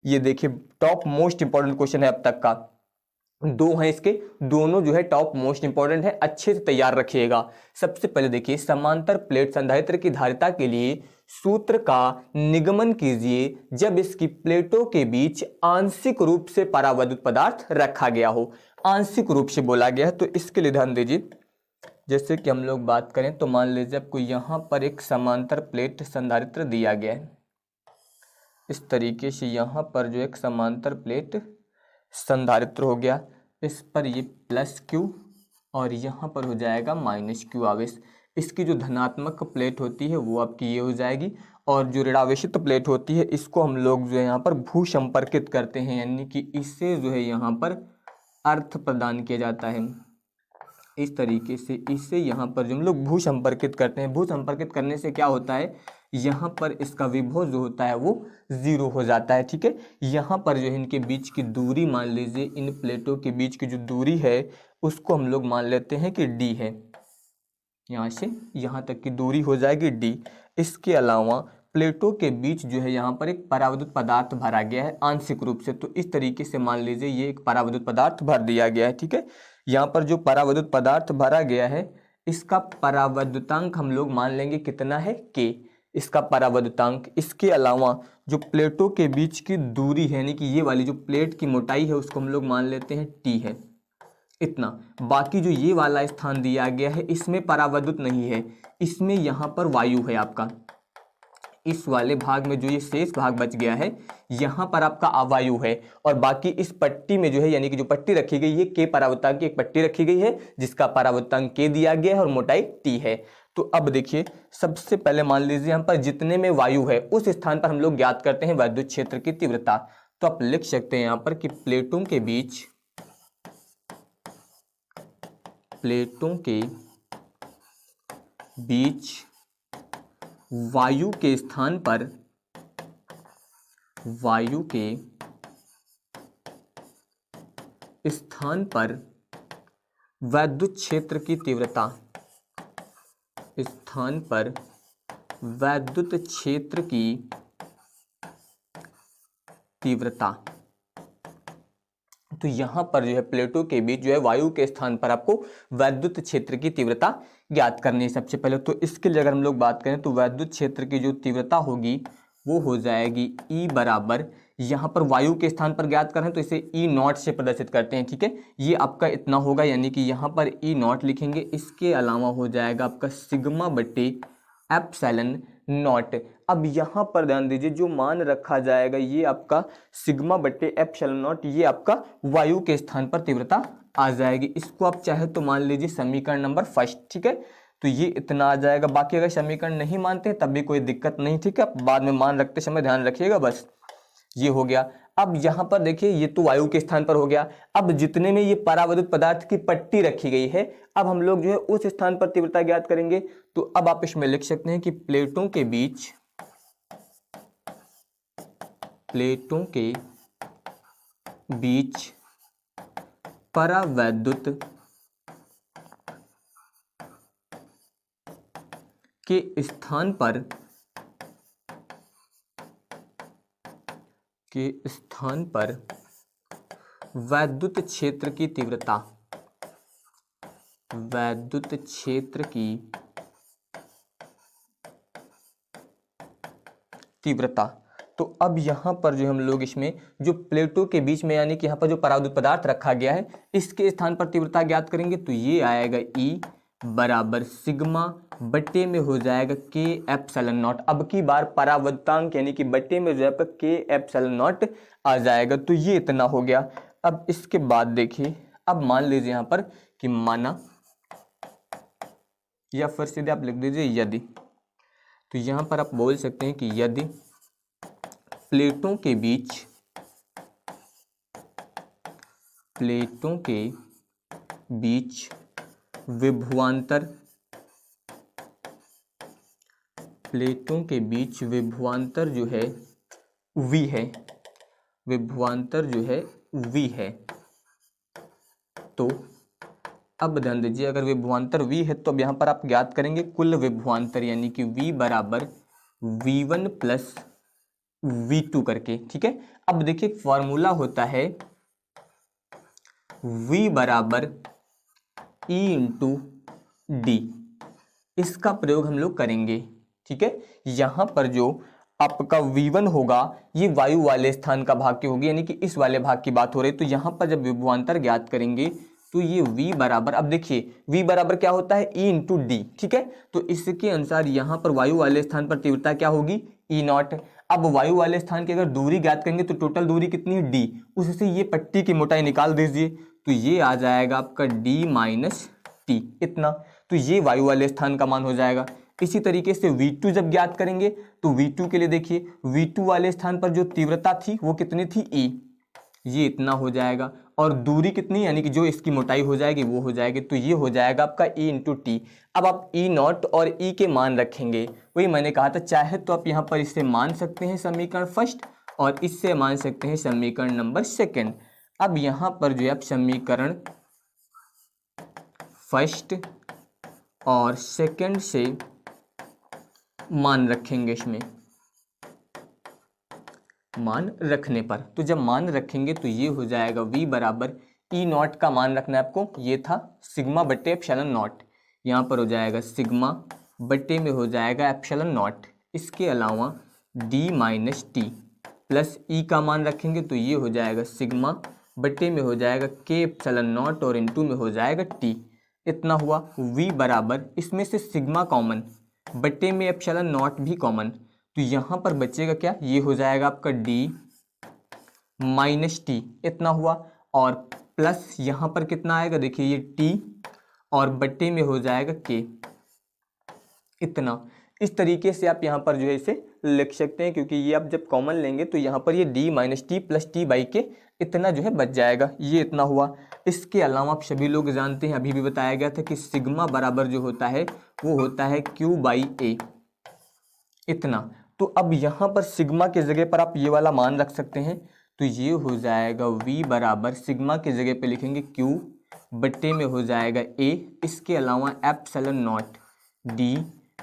ये देखिए top most important question है अब तक का, दो हैं इसके, दोनों जो है टॉप मोस्ट इंपॉर्टेंट है, अच्छे से तैयार रखिएगा। सबसे पहले देखिए समांतर प्लेट संधारित्र की धारिता के लिए सूत्र का निगमन कीजिए जब इसकी प्लेटों के बीच आंशिक रूप से परावैद्युत पदार्थ रखा गया हो। आंशिक रूप से बोला गया है तो इसके लिए ध्यान दीजिए। जैसे कि हम लोग बात करें तो मान लीजिए आपको यहां पर एक समांतर प्लेट संधारित्र दिया गया है, इस तरीके से यहां पर जो एक समांतर प्लेट संधारित्र हो गया, इस पर ये प्लस क्यू और यहाँ पर हो जाएगा माइनस क्यू आवेश। इसकी जो धनात्मक प्लेट होती है वो आपकी ये हो जाएगी, और जो ऋणावेशित प्लेट होती है इसको हम लोग जो है यहाँ पर भू संपर्कित करते हैं, यानी कि इससे जो है यहाँ पर अर्थ प्रदान किया जाता है। इस तरीके से इससे यहाँ पर जो हम लोग भू संपर्कित करते हैं, भू संपर्कित करने से क्या होता है, यहाँ पर इसका विभव जो होता है वो 0 हो जाता है। ठीक है, यहाँ पर जो है इनके बीच की दूरी मान लीजिए, इन प्लेटों के बीच की जो दूरी है उसको हम लोग मान लेते हैं कि d है, यहाँ से यहाँ तक की दूरी हो जाएगी d। इसके अलावा प्लेटों के बीच जो है यहाँ पर एक परावैद्युत पदार्थ भरा गया है आंशिक रूप से, तो इस तरीके से मान लीजिए ये एक परावैद्युत पदार्थ भर दिया गया है। ठीक है, यहाँ पर जो परावैद्युत पदार्थ भरा गया है इसका परावैद्युतांक हम लोग मान लेंगे कितना है k, इसका परावैद्युतांक। इसके अलावा जो प्लेटों के बीच की दूरी है, यानी कि ये वाली जो प्लेट की मोटाई है उसको हम लोग मान लेते हैं t है, इतना। बाकी जो ये वाला स्थान दिया गया है इसमें परावैद्युत नहीं है, इसमें यहाँ पर वायु है आपका। इस वाले भाग में जो ये शेष भाग बच गया है यहाँ पर आपका अवायु है, और बाकी इस पट्टी में जो है यानी कि जो पट्टी रखी गई है के परावृत्तांक की एक पट्टी रखी गई है जिसका परावृत्तांक के दिया गया है और मोटाई टी है। तो अब देखिए सबसे पहले मान लीजिए यहाँ पर जितने में वायु है उस स्थान पर हम लोग ज्ञात करते हैं वैद्युत क्षेत्र की तीव्रता। तो आप लिख सकते हैं यहाँ पर कि प्लेटों के बीच वायु के स्थान पर वैद्युत क्षेत्र की तीव्रता, तो यहाँ पर जो है प्लेटों के बीच जो है वायु के स्थान पर आपको वैद्युत क्षेत्र की तीव्रता ज्ञात करनी है सबसे पहले। तो इसके लिए अगर हम लोग बात करें तो वैद्युत क्षेत्र की जो तीव्रता होगी वो हो जाएगी E बराबर, यहाँ पर वायु के स्थान पर ज्ञात करें तो इसे E नॉट से प्रदर्शित करते हैं। ठीक है, ये आपका इतना होगा, यानी कि यहाँ पर E नॉट लिखेंगे। इसके अलावा हो जाएगा आपका सिग्मा बट्टे एप्सिलॉन नॉट। अब यहाँ पर ध्यान दीजिए जो मान रखा जाएगा ये आपका सिग्मा बट्टे एप्सिलॉन नॉट, ये आपका वायु के स्थान पर तीव्रता आ जाएगी। इसको आप चाहे तो मान लीजिए समीकरण नंबर फर्स्ट। ठीक है, तो ये इतना आ जाएगा। बाकी अगर समीकरण नहीं मानते तब भी कोई दिक्कत नहीं। ठीक है, बाद में मान रखते समय ध्यान रखिएगा, बस ये हो गया। अब यहाँ पर देखिए ये तो वायु के स्थान पर हो गया। अब जितने में ये परावैद्युत पदार्थ की पट्टी रखी गई है अब हम लोग जो है उस स्थान पर तीव्रता ज्ञात करेंगे। तो अब आप इसमें लिख सकते हैं कि प्लेटों के बीच परावैद्युत के स्थान पर वैद्युत क्षेत्र की तीव्रता। तो अब यहाँ पर जो हम लोग इसमें जो प्लेटों के बीच में यानी कि यहाँ पर जो परावैद्युत पदार्थ रखा गया है इसके स्थान पर तीव्रता ज्ञात करेंगे। तो ये आएगा E बराबर सिग्मा बट्टे में हो जाएगा के एप्सिलॉन नॉट। अब की बार परावैद्युतांक यानी कि बट्टे में जो है आपका के एप्सिलॉन नॉट आ जाएगा। तो ये इतना हो गया। अब इसके बाद देखिए, अब मान लीजिए यहाँ पर कि माना, या फिर सीधे आप लिख दीजिए यदि। तो यहाँ पर आप बोल सकते हैं कि यदि प्लेटों के बीच विभवांतर जो है V है, तो अब ध्यान दीजिए अगर विभवांतर V है तो अब यहाँ पर आप ज्ञात करेंगे कुल विभवांतर, यानी कि V बराबर V1 प्लस V2 करके, ठीक है। अब देखिए फॉर्मूला होता है V बराबर E इंटू डी, इसका प्रयोग हम लोग करेंगे, ठीक है। यहाँ पर जो आपका V1 होगा ये वायु वाले स्थान का भाग की होगी, यानी कि इस वाले भाग की बात हो रही है। तो यहाँ पर जब विभवांतर ज्ञात करेंगे तो ये V बराबर, अब देखिए V बराबर क्या होता है E इंटू डी, ठीक है। तो इसके अनुसार यहाँ पर वायु वाले स्थान पर तीव्रता क्या होगी E0। अब वायु वाले स्थान की अगर दूरी ज्ञात करेंगे तो टोटल दूरी कितनी है D, उससे ये पट्टी की मोटाई निकाल दीजिए, तो ये आ जाएगा आपका D माइनस टी, इतना। तो ये वायु वाले स्थान का मान हो जाएगा। इसी तरीके से V2 जब ज्ञात करेंगे तो V2 के लिए देखिए V2 वाले स्थान पर जो तीव्रता थी वो कितनी थी E, ये इतना हो जाएगा, और दूरी कितनी यानी कि जो इसकी मोटाई हो जाएगी वो हो जाएगी, तो ये हो जाएगा आपका E इंटू टी। अब आप E0 और E के मान रखेंगे, वही मैंने कहा था, चाहे तो आप यहाँ पर इससे मान सकते हैं समीकरण फर्स्ट और इससे मान सकते हैं समीकरण नंबर सेकंड। अब यहाँ पर जो है आप समीकरण फर्स्ट और सेकंड से मान रखेंगे, इसमें मान रखने पर, तो जब मान रखेंगे तो ये हो जाएगा V बराबर E0 का मान रखना है आपको, ये था सिग्मा बट्टे एप्सिलॉन नॉट, यहाँ पर हो जाएगा सिग्मा बट्टे में हो जाएगा एप्सिलॉन नॉट, इसके अलावा D minus T plus E का मान रखेंगे तो ये हो जाएगा सिग्मा बट्टे में हो जाएगा K एप्सिलॉन नॉट और इनटू में हो जाएगा T, इतना हुआ। V बराबर, इसमें से सिग्मा कॉमन, बट्टे में एप्सिलॉन नॉट भी कॉमन, तो यहाँ पर बचेगा क्या, ये हो जाएगा आपका D माइनस टी, इतना हुआ, और प्लस यहाँ पर कितना आएगा देखिए ये T और बट्टे में हो जाएगा K, इतना। इस तरीके से आप यहाँ पर जो है इसे लिख सकते हैं, क्योंकि ये आप जब कॉमन लेंगे तो यहाँ पर ये D minus T plus T by के इतना जो है बच जाएगा, ये इतना हुआ। इसके अलावा आप सभी लोग जानते हैं, अभी भी बताया गया था कि सिग्मा बराबर जो होता है वो होता है Q बाई ए, इतना। तो अब यहाँ पर सिग्मा के जगह पर आप ये वाला मान रख सकते हैं, तो ये हो जाएगा V बराबर, सिग्मा के जगह पे लिखेंगे Q बट्टे में हो जाएगा A, इसके अलावा epsilon not D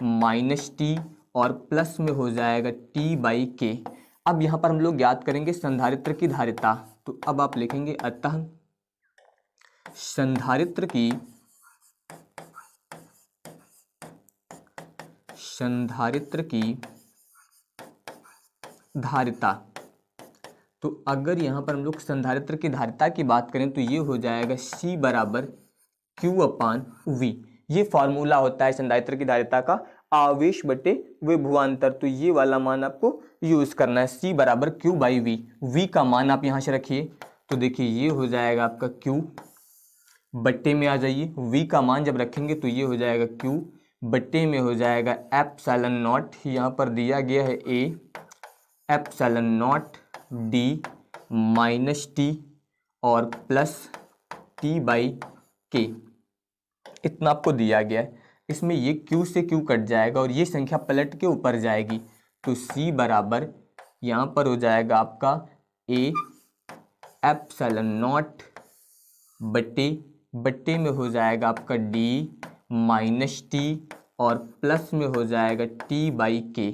minus T और प्लस में हो जाएगा T बाई के। अब यहाँ पर हम लोग ज्ञात करेंगे संधारित्र की धारिता, तो अब आप लिखेंगे अतः संधारित्र की धारिता। तो अगर यहाँ पर हम लोग संधारित्र की धारिता की बात करें तो ये हो जाएगा C बराबर Q अपान V, ये फॉर्मूला होता है संधारित्र की धारिता का, आवेश बटे विभवांतर, तो ये वाला मान आपको यूज करना है, C बराबर Q बाई V। V का मान आप यहाँ से रखिए, तो देखिए ये हो जाएगा आपका Q बट्टे में आ जाइए, V का मान जब रखेंगे तो ये हो जाएगा Q बट्टे में हो जाएगा एप्सिलॉन नॉट, यहाँ पर दिया गया है A epsilon not D minus T और प्लस T बाई के, इतना आपको दिया गया है। इसमें ये Q से Q कट जाएगा और ये संख्या पलट के ऊपर जाएगी, तो C बराबर यहाँ पर हो जाएगा आपका A एप्सिलॉन नॉट बट्टे में हो जाएगा आपका D माइनस टी और प्लस में हो जाएगा T बाई के।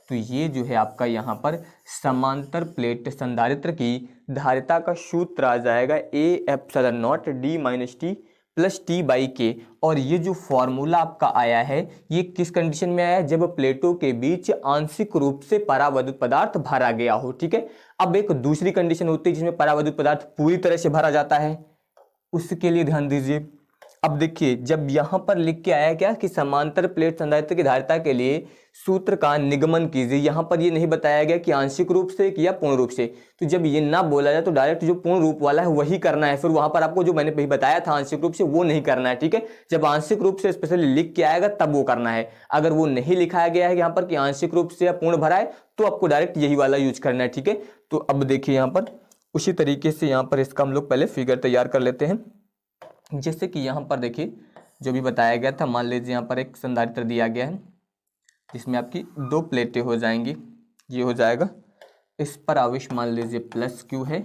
तो ये जो है आपका यहाँ पर समांतर प्लेट संधारित्र की धारिता का सूत्र आ जाएगा A epsilon not D minus T plus T by के। और ये जो फॉर्मूला आपका आया है ये किस कंडीशन में आया है, जब प्लेटों के बीच आंशिक रूप से परावैद्युत पदार्थ भरा गया हो, ठीक है। अब एक दूसरी कंडीशन होती है जिसमें परावैद्युत पदार्थ पूरी तरह से भरा जाता है, उसके लिए ध्यान दीजिए। अब देखिए जब यहाँ पर लिख के आया क्या कि समांतर प्लेट संधारित्र की धारिता के लिए सूत्र का निगमन कीजिए, यहाँ पर ये नहीं बताया गया कि आंशिक रूप से या पूर्ण रूप से, तो जब ये ना बोला जाए तो डायरेक्ट जो पूर्ण रूप वाला है वही करना है, फिर वहां पर आपको जो मैंने पहले बताया था आंशिक रूप से वो नहीं करना है, ठीक है। जब आंशिक रूप से स्पेशली लिख के आएगा तब वो करना है, अगर वो नहीं लिखाया गया है यहाँ पर कि आंशिक रूप से या पूर्ण भरा है तो आपको डायरेक्ट यही वाला यूज करना है, ठीक है। तो अब देखिए यहाँ पर उसी तरीके से यहाँ पर इसका हम लोग पहले फिगर तैयार कर लेते हैं। जैसे कि यहाँ पर देखिए जो भी बताया गया था, मान लीजिए यहाँ पर एक संधारित्र दिया गया है जिसमें आपकी दो प्लेटें हो जाएंगी, ये हो जाएगा, इस पर आवेश मान लीजिए प्लस Q है,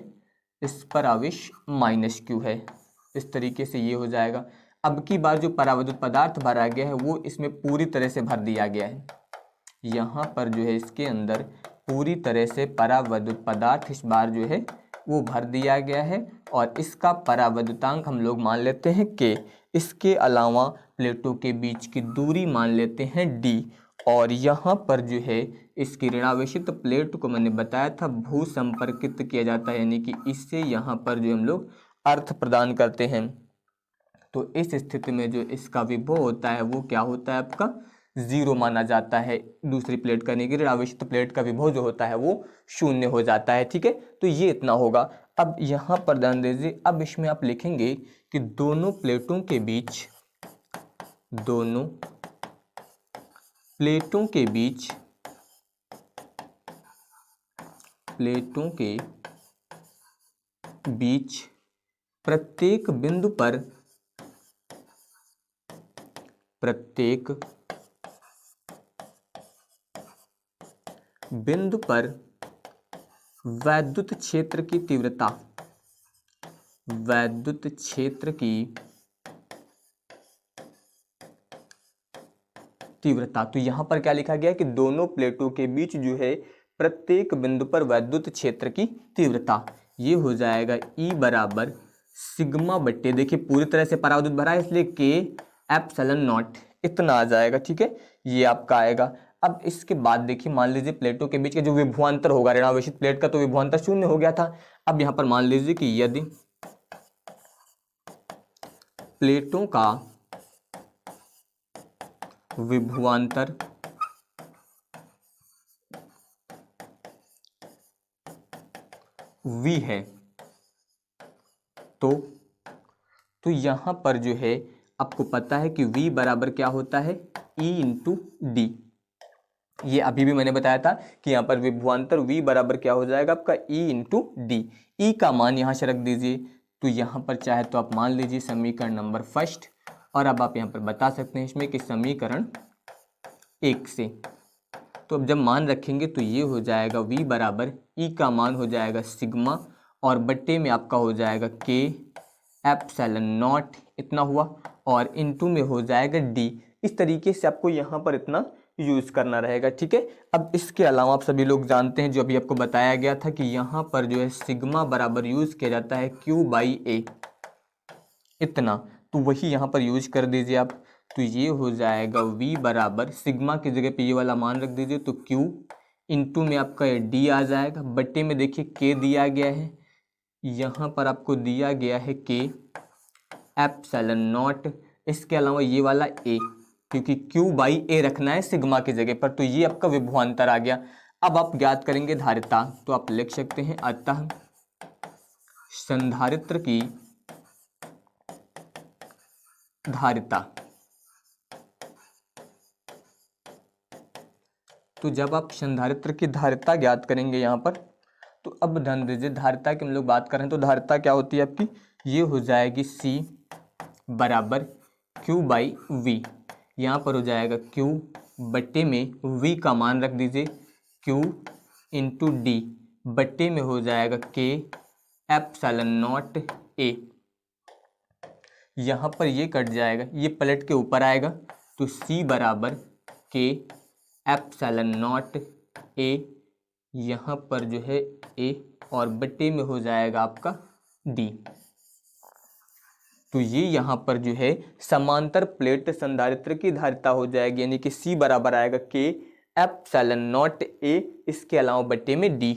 इस पर आवेश माइनस Q है, इस तरीके से ये हो जाएगा। अब की बार जो परावैद्युत पदार्थ भरा गया है वो इसमें पूरी तरह से भर दिया गया है, यहाँ पर जो है इसके अंदर पूरी तरह से परावैद्युत पदार्थ इस बार जो है वो भर दिया गया है और इसका परावैद्युतांक हम लोग मान लेते हैं k। इसके अलावा प्लेटों के बीच की दूरी मान लेते हैं d। और यहाँ पर जो है इसकी ऋणावेशित प्लेट को मैंने बताया था भू संपर्कित किया जाता है, यानी कि इससे यहाँ पर जो हम लोग अर्थ प्रदान करते हैं। तो इस स्थिति में जो इसका विभव होता है वो क्या होता है, आपका 0 माना जाता है। दूसरी प्लेट का यानी कि ऋणावेशित प्लेट का विभव जो होता है वो 0 हो जाता है। ठीक है, तो ये इतना होगा। अब यहाँ पर ध्यान दीजिए, अब इसमें आप लिखेंगे कि दोनों प्लेटों के बीच प्रत्येक बिंदु पर वैद्युत क्षेत्र की तीव्रता। तो यहाँ पर क्या लिखा गया है कि दोनों प्लेटों के बीच जो है प्रत्येक बिंदु पर वैद्युत क्षेत्र की तीव्रता, ये हो जाएगा E बराबर सिग्मा बट्टे, देखिए पूरी तरह से परावैद्युत भरा है इसलिए K एप्सिलॉन नॉट इतना आ जाएगा। ठीक है, ये आपका आएगा। अब इसके बाद देखिए, मान लीजिए प्लेटों के बीच का जो विभवांतर होगा, ऋणावेशित प्लेट का तो विभवांतर 0 हो गया था। अब यहाँ पर मान लीजिए कि यदि प्लेटों का विभवांतर V है तो यहाँ पर जो है आपको पता है कि V बराबर क्या होता है, E इंटू डी। ये अभी भी मैंने बताया था कि यहाँ पर विभवांतर V बराबर क्या हो जाएगा, आपका E इंटू डी। ई का मान यहाँ से रख दीजिए, तो यहाँ पर चाहे तो आप मान लीजिए समीकरण नंबर फर्स्ट, और अब आप यहाँ पर बता सकते हैं इसमें कि समीकरण 1 से। तो अब जब मान रखेंगे तो ये हो जाएगा V बराबर E का मान हो जाएगा सिग्मा और बट्टे में आपका हो जाएगा K एप्सिलॉन नॉट इतना हुआ, और इनटू में हो जाएगा D। इस तरीके से आपको यहाँ पर इतना यूज करना रहेगा। ठीक है, अब इसके अलावा आप सभी लोग जानते हैं जो अभी आपको बताया गया था कि यहाँ पर जो है सिग्मा बराबर यूज किया जाता है Q बाई A इतना, तो वही यहाँ पर यूज कर दीजिए आप। तो ये हो जाएगा V बराबर सिग्मा की जगह पे ये वाला मान रख दीजिए, तो Q इंटू में आपका D आ जाएगा, बट्टे में देखिए K दिया गया है, यहाँ पर आपको दिया गया है K एप्सिलॉन नॉट, इसके अलावा ये वाला A, क्योंकि Q बाई A रखना है सिग्मा की जगह पर, तो ये आपका विभवांतर आ गया। अब आप ज्ञात करेंगे धारिता, तो आप लिख सकते हैं अतः संधारित्र की धारिता। तो जब आप संधारित्र की धारिता ज्ञात करेंगे यहाँ पर, तो अब ध्यान दीजिए धारिता की हम लोग बात करें तो धारिता क्या होती है आपकी, ये हो जाएगी C बराबर Q बाई V। यहाँ पर हो जाएगा Q बट्टे में V का मान रख दीजिए Q इंटू डी, बट्टे में हो जाएगा K एप्सिलॉन नॉट A। यहाँ पर ये कट जाएगा, ये पलट के ऊपर आएगा, तो C बराबर K एप्सिलॉन नॉट A, यहाँ पर जो है A और बट्टे में हो जाएगा आपका D। तो ये यहाँ पर जो है समांतर प्लेट संधारित्र की धारिता हो जाएगी, यानी कि C बराबर आएगा K एप्सिलॉन नॉट A, इसके अलावा बट्टे में D।